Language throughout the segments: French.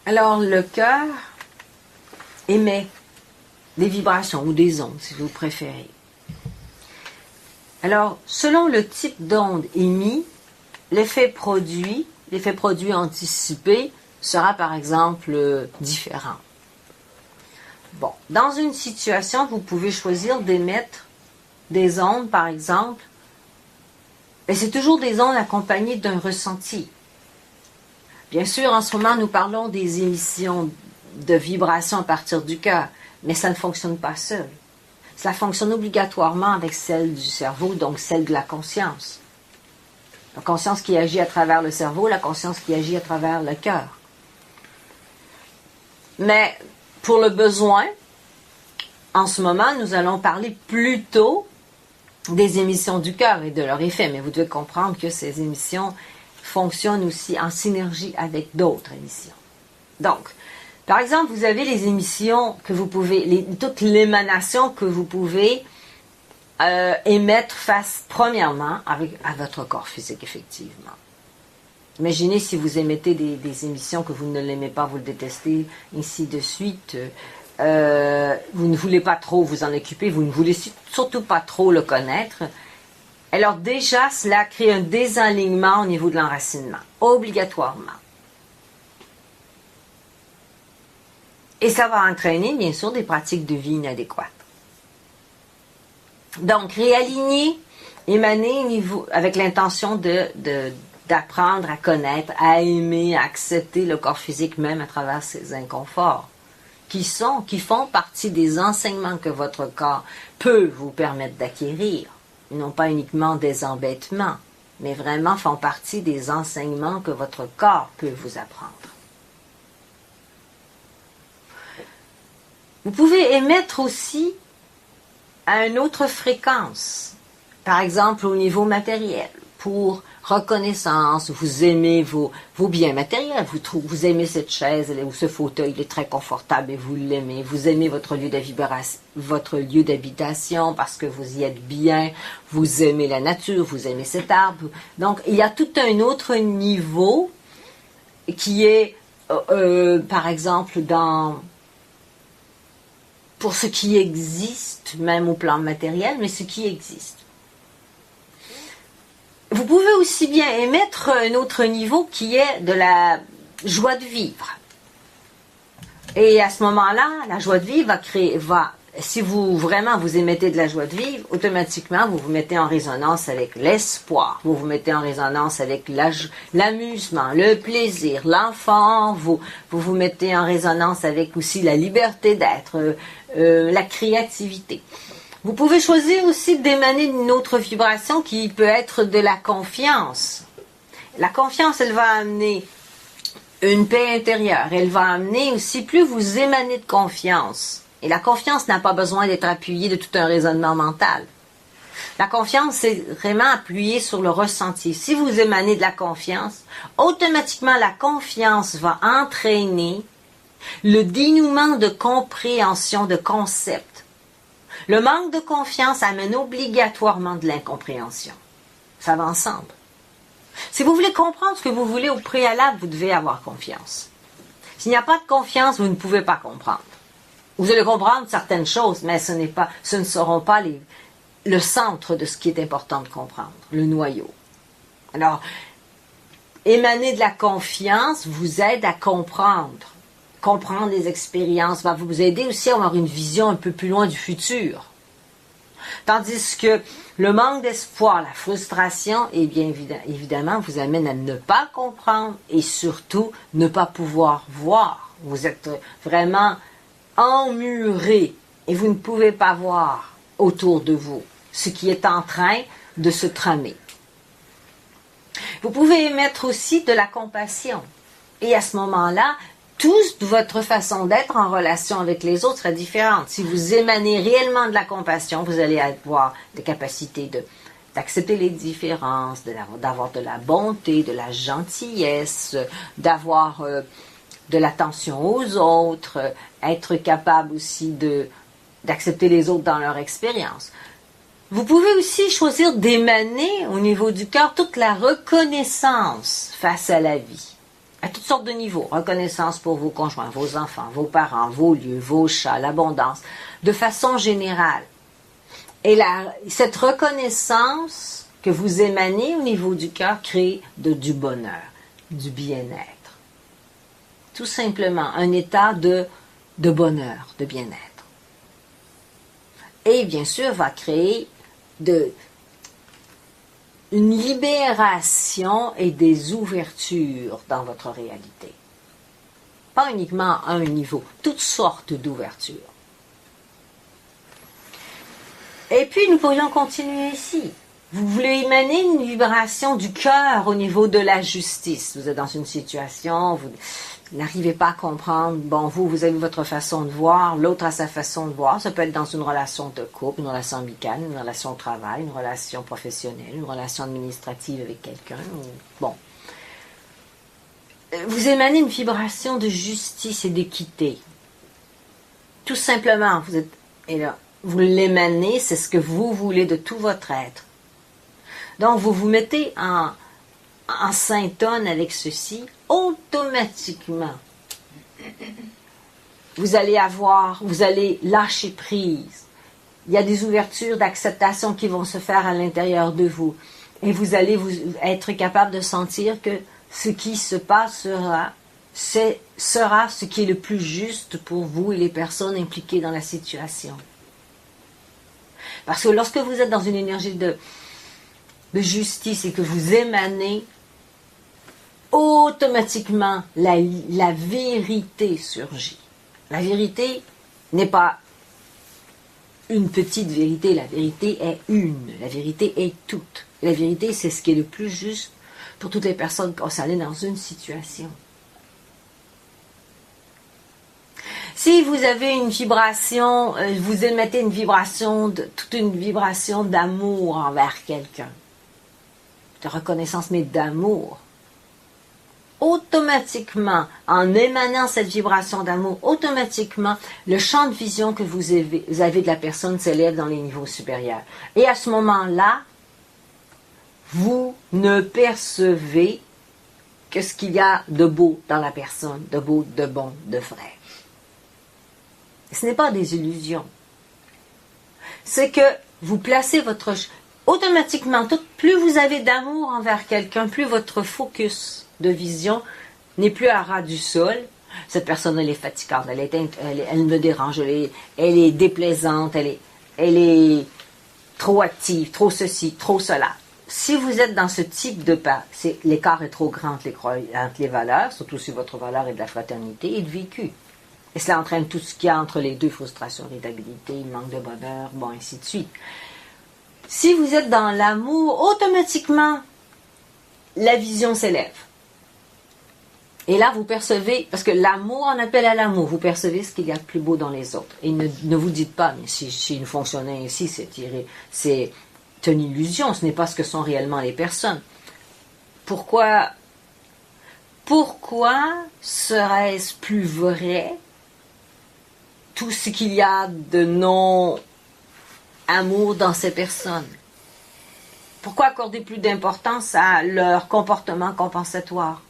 Alors, le cœur émet des vibrations ou des ondes, si vous préférez. Alors, selon le type d'onde émis, l'effet produit anticipé sera par exemple différent. Bon, dans une situation, vous pouvez choisir d'émettre des ondes, par exemple, et c'est toujours des ondes accompagnées d'un ressenti. Bien sûr, en ce moment, nous parlons des émissions de vibrations à partir du cœur, mais ça ne fonctionne pas seul. Ça fonctionne obligatoirement avec celle du cerveau, donc celle de la conscience. La conscience qui agit à travers le cerveau, la conscience qui agit à travers le cœur. Mais pour le besoin, en ce moment, nous allons parler plutôt des émissions du cœur et de leur effet. Mais vous devez comprendre que ces émissions fonctionnent aussi en synergie avec d'autres émissions. Donc, par exemple, vous avez les émissions que vous pouvez, toute l'émanation que vous pouvez émettre face, premièrement, à votre corps physique, effectivement. Imaginez si vous émettez des émissions que vous ne l'aimez pas, vous le détestez, ainsi de suite. Vous ne voulez pas trop vous en occuper, vous ne voulez surtout pas trop le connaître. Alors déjà, cela crée un désalignement au niveau de l'enracinement, obligatoirement. Et ça va entraîner, bien sûr, des pratiques de vie inadéquates. Donc, réaligner, émaner avec l'intention d'apprendre à connaître, à aimer, à accepter le corps physique même à travers ses inconforts, qui font partie des enseignements que votre corps peut vous permettre d'acquérir. Non pas uniquement des embêtements, mais vraiment font partie des enseignements que votre corps peut vous apprendre. Vous pouvez émettre aussi à une autre fréquence, par exemple au niveau matériel, pour reconnaissance, vous aimez vos biens matériels, vous aimez cette chaise ou ce fauteuil, il est très confortable et vous l'aimez, vous aimez votre lieu d'habitation parce que vous y êtes bien, vous aimez la nature, vous aimez cet arbre. Donc il y a tout un autre niveau qui est, par exemple, pour ce qui existe, même au plan matériel, mais ce qui existe. Vous pouvez aussi bien émettre un autre niveau qui est de la joie de vivre. Et à ce moment-là, la joie de vivre si vous vraiment vous émettez de la joie de vivre, automatiquement vous vous mettez en résonance avec l'espoir, vous vous mettez en résonance avec l'amusement, le plaisir, l'enfant, vous vous mettez en résonance avec aussi la liberté d'être, la créativité. Vous pouvez choisir aussi d'émaner une autre vibration qui peut être de la confiance. La confiance, elle va amener une paix intérieure. Elle va amener aussi, plus vous émanez de confiance. Et la confiance n'a pas besoin d'être appuyée de tout un raisonnement mental. La confiance, c'est vraiment appuyé sur le ressenti. Si vous émanez de la confiance, automatiquement la confiance va entraîner le dénouement de compréhension de concepts. Le manque de confiance amène obligatoirement de l'incompréhension. Ça va ensemble. Si vous voulez comprendre ce que vous voulez au préalable, vous devez avoir confiance. S'il n'y a pas de confiance, vous ne pouvez pas comprendre. Vous allez comprendre certaines choses, mais ce ne seront pas le centre de ce qui est important de comprendre, le noyau. Alors, émaner de la confiance vous aide à comprendre les expériences, va vous aider aussi à avoir une vision un peu plus loin du futur. Tandis que le manque d'espoir, la frustration, et bien évidemment, vous amène à ne pas comprendre et surtout ne pas pouvoir voir. Vous êtes vraiment emmuré et vous ne pouvez pas voir autour de vous ce qui est en train de se tramer. Vous pouvez émettre aussi de la compassion. Et à ce moment-là, toute votre façon d'être en relation avec les autres sera différente. Si vous émanez réellement de la compassion, vous allez avoir des capacités d'accepter les différences, d'avoir de la bonté, de la gentillesse, d'avoir de l'attention aux autres, être capable aussi d'accepter les autres dans leur expérience. Vous pouvez aussi choisir d'émaner au niveau du cœur toute la reconnaissance face à la vie. à toutes sortes de niveaux. Reconnaissance pour vos conjoints, vos enfants, vos parents, vos lieux, vos chats, l'abondance, de façon générale. Et cette reconnaissance que vous émanez au niveau du cœur crée du bonheur, du bien-être. Tout simplement, un état de bonheur, de bien-être. Et bien sûr, va créer une libération et des ouvertures dans votre réalité. Pas uniquement à un niveau, toutes sortes d'ouvertures. Et puis, nous pourrions continuer ici. Vous voulez émaner une vibration du cœur au niveau de la justice. Vous êtes dans une situation, vous n'arrivez pas à comprendre. Bon, vous avez votre façon de voir, l'autre a sa façon de voir. Ça peut être dans une relation de couple, une relation amicale, une relation de travail, une relation professionnelle, une relation administrative avec quelqu'un. Bon. Vous émanez une vibration de justice et d'équité. Tout simplement, vous l'émanez, c'est ce que vous voulez de tout votre être. Donc, vous vous mettez en syntonne avec ceci, automatiquement. Vous allez lâcher prise. Il y a des ouvertures d'acceptation qui vont se faire à l'intérieur de vous. Et vous allez être capable de sentir que ce qui se passera, sera ce qui est le plus juste pour vous et les personnes impliquées dans la situation. Parce que lorsque vous êtes dans une énergie de justice et que vous émanez, automatiquement la vérité surgit. La vérité n'est pas une petite vérité, la vérité est une, la vérité est toute. La vérité, c'est ce qui est le plus juste pour toutes les personnes concernées dans une situation. Si vous avez une vibration, vous émettez toute une vibration d'amour envers quelqu'un, de reconnaissance, mais d'amour. Automatiquement, en émanant cette vibration d'amour, automatiquement, le champ de vision que vous avez de la personne s'élève dans les niveaux supérieurs. Et à ce moment-là, vous ne percevez que ce qu'il y a de beau dans la personne, de beau, de bon, de vrai. Ce n'est pas des illusions. C'est que vous placez automatiquement, plus vous avez d'amour envers quelqu'un, plus votre focus de vision n'est plus à ras du sol. Cette personne, elle est fatigante, elle me dérange, elle est déplaisante, elle est trop active, trop ceci, trop cela. Si vous êtes dans ce type de pas, l'écart est trop grand entre les valeurs, surtout si votre valeur est de la fraternité et de vécu. Et cela entraîne tout ce qu'il y a entre les deux, frustration, irritabilité, manque de bonheur, bon, ainsi de suite. Si vous êtes dans l'amour, automatiquement, la vision s'élève. Et là, vous percevez, parce que l'amour en appelle à l'amour, vous percevez ce qu'il y a de plus beau dans les autres. Et ne vous dites pas, mais si nous fonctionnons ici, c'est une illusion, ce n'est pas ce que sont réellement les personnes. Pourquoi serait-ce plus vrai tout ce qu'il y a de non-amour dans ces personnes? Pourquoi accorder plus d'importance à leur comportement compensatoire?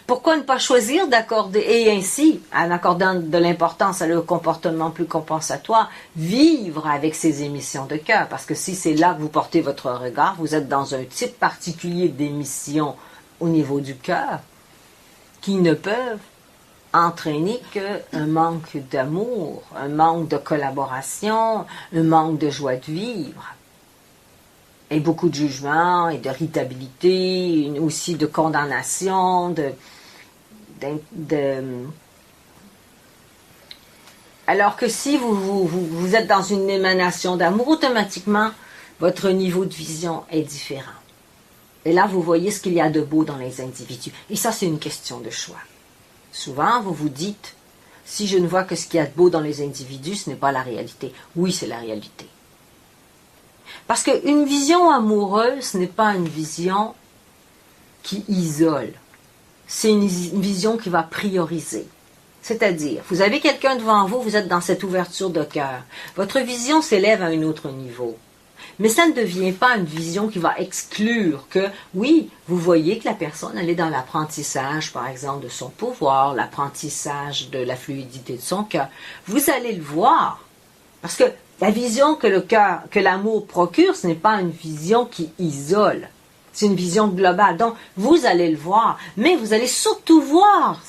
Pourquoi ne pas choisir d'accorder, et ainsi, en accordant de l'importance à leur comportement plus compensatoire, vivre avec ces émissions de cœur? Parce que si c'est là que vous portez votre regard, vous êtes dans un type particulier d'émissions au niveau du cœur qui ne peuvent entraîner qu'un manque d'amour, un manque de collaboration, un manque de joie de vivre. Et beaucoup de jugement et d'irritabilité, aussi de condamnation, alors que si vous êtes dans une émanation d'amour, automatiquement, votre niveau de vision est différent. Et là, vous voyez ce qu'il y a de beau dans les individus. Et ça, c'est une question de choix. Souvent, vous vous dites, si je ne vois que ce qu'il y a de beau dans les individus, ce n'est pas la réalité. Oui, c'est la réalité. Parce qu'une vision amoureuse n'est pas une vision qui isole. C'est une vision qui va prioriser. C'est-à-dire, vous avez quelqu'un devant vous, vous êtes dans cette ouverture de cœur. Votre vision s'élève à un autre niveau. Mais ça ne devient pas une vision qui va exclure que, oui, vous voyez que la personne, elle est dans l'apprentissage, par exemple, de son pouvoir, l'apprentissage de la fluidité de son cœur. Vous allez le voir. Parce que la vision que le cœur, que l'amour procure, ce n'est pas une vision qui isole. C'est une vision globale. Donc, vous allez le voir. Mais vous allez surtout voir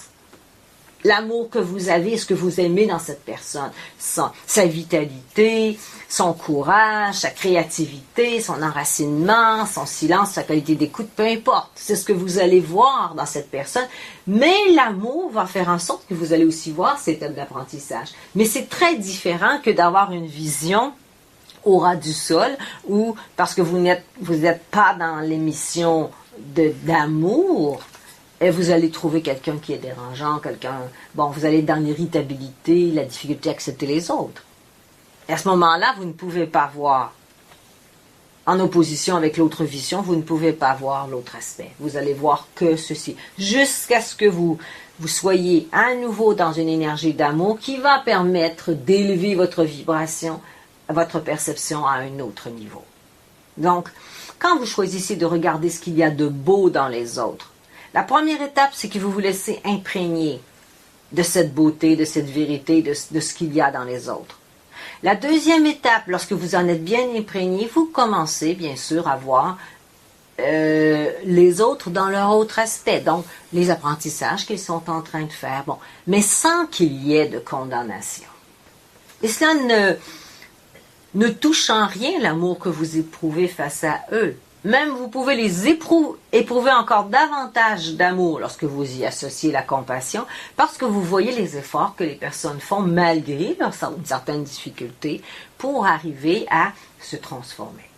l'amour que vous avez, ce que vous aimez dans cette personne, sa vitalité, son courage, sa créativité, son enracinement, son silence, sa qualité d'écoute, peu importe. C'est ce que vous allez voir dans cette personne. Mais l'amour va faire en sorte que vous allez aussi voir cet thèmes d'apprentissage. Mais c'est très différent que d'avoir une vision au ras du sol, ou parce que vous n'êtes pas dans l'émission d'amour, et vous allez trouver quelqu'un qui est dérangeant, vous allez être dans l'irritabilité, la difficulté à accepter les autres. Et à ce moment-là, vous ne pouvez pas voir, en opposition avec l'autre vision, vous ne pouvez pas voir l'autre aspect. Vous allez voir que ceci, jusqu'à ce que vous soyez à nouveau dans une énergie d'amour qui va permettre d'élever votre vibration, votre perception à un autre niveau. Donc, quand vous choisissez de regarder ce qu'il y a de beau dans les autres, la première étape, c'est que vous vous laissez imprégner de cette beauté, de cette vérité, de ce qu'il y a dans les autres. La deuxième étape, lorsque vous en êtes bien imprégné, vous commencez bien sûr à voir les autres dans leur autre aspect, donc les apprentissages qu'ils sont en train de faire, mais sans qu'il y ait de condamnation. Et cela ne touche en rien l'amour que vous éprouvez face à eux. Même vous pouvez les éprouver encore davantage d'amour lorsque vous y associez la compassion, parce que vous voyez les efforts que les personnes font malgré une certaine difficulté pour arriver à se transformer.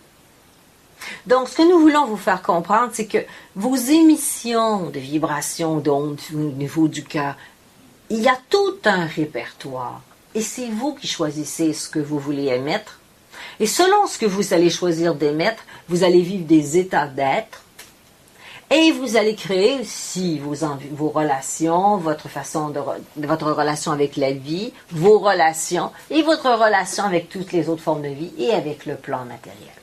Donc, ce que nous voulons vous faire comprendre, c'est que vos émissions de vibrations, d'ondes au niveau du cœur, il y a tout un répertoire. Et c'est vous qui choisissez ce que vous voulez émettre. Et selon ce que vous allez choisir d'émettre, vous allez vivre des états d'être et vous allez créer aussi vos relations, votre relation avec la vie, vos relations et votre relation avec toutes les autres formes de vie et avec le plan matériel.